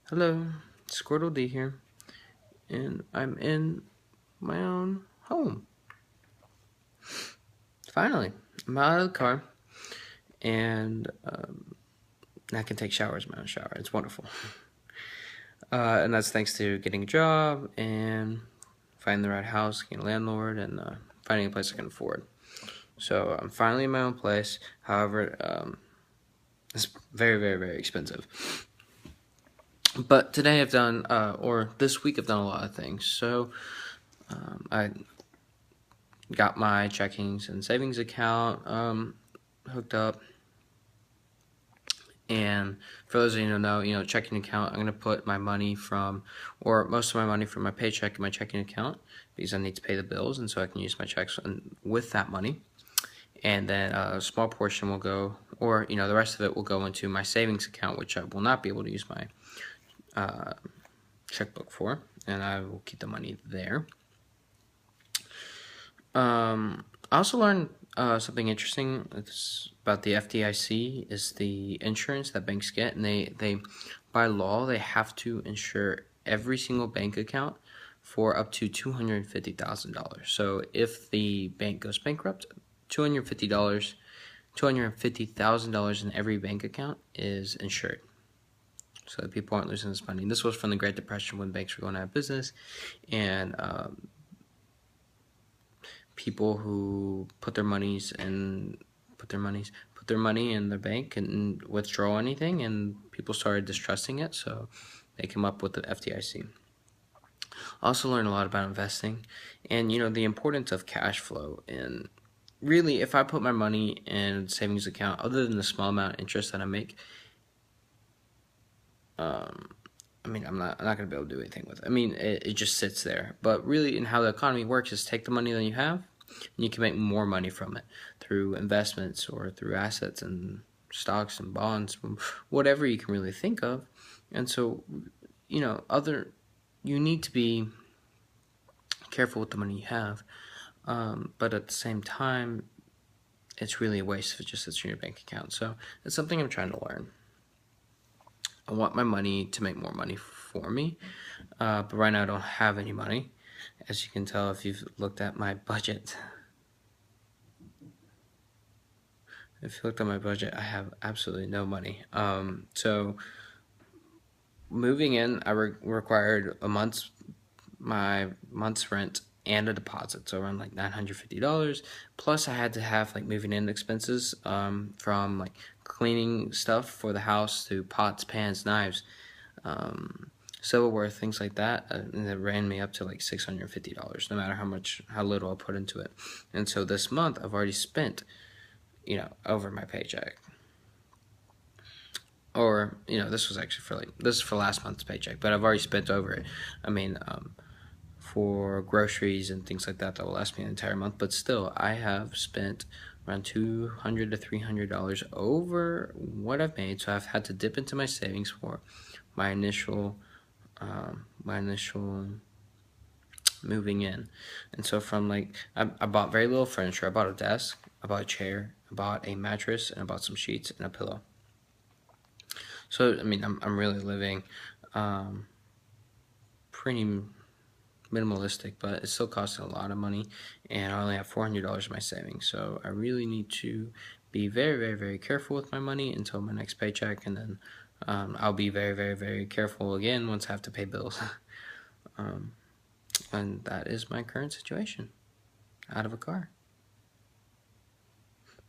Hello, Squirtle D here, and I'm in my own home. Finally, I'm out of the car, and I can take showers in my own shower. It's wonderful. And that's thanks to getting a job and finding the right house, getting a landlord, and finding a place I can afford. So I'm finally in my own place. However, it's very, very, very expensive. But today I've done, or this week I've done a lot of things. So I got my checkings and savings account hooked up. And for those of you who know, checking account, I'm going to put my money from, or most of my money from my paycheck in my checking account because I need to pay the bills, and so I can use my checks with that money. And then a small portion will go, or the rest of it will go into my savings account, which I will not be able to use my checkbook for, and I will keep the money there. I also learned something interesting about the FDIC is the insurance that banks get, and they by law they have to insure every single bank account for up to $250,000. So if the bank goes bankrupt, $250,000 in every bank account is insured, so that people aren't losing this money. This was from the Great Depression when banks were going out of business, and people who put their money in the bank and withdraw anything, and people started distrusting it, so they came up with the FDIC. I also learned a lot about investing and the importance of cash flow. And really, if I put my money in a savings account, other than the small amount of interest that I make, I'm not gonna be able to do anything with it. It just sits there. But really, in how the economy works is take the money that you have, and you can make more money from it through investments or through assets and stocks and bonds, whatever you can really think of. And so, you need to be careful with the money you have, but at the same time, it's really a waste if it just sits in your bank account. So it's something I'm trying to learn. I want my money to make more money for me, but right now I don't have any money, as you can tell if you've looked at my budget. If you looked at my budget, I have absolutely no money. So moving in, I required my month's rent and a deposit, so around like $950. Plus, I had to have like moving in expenses from like cleaning stuff for the house to pots, pans, knives, silverware, things like that, and it ran me up to like $650, no matter how little I put into it. And so this month, I've already spent, over my paycheck. Or this was actually this is for last month's paycheck, but I've already spent over it. For groceries and things like that will last me an entire month, but still I have spent around $200 to $300 over what I've made. So I've had to dip into my savings for my initial moving in. And so from I bought very little furniture. I bought a desk, I bought a chair, I bought a mattress, and I bought some sheets and a pillow. So I'm really living pretty minimalistic, but it's still costing a lot of money, and I only have $400 in my savings. So I really need to be very, very, very careful with my money until my next paycheck, and then I'll be very, very, very careful again once I have to pay bills. And that is my current situation, out of a car.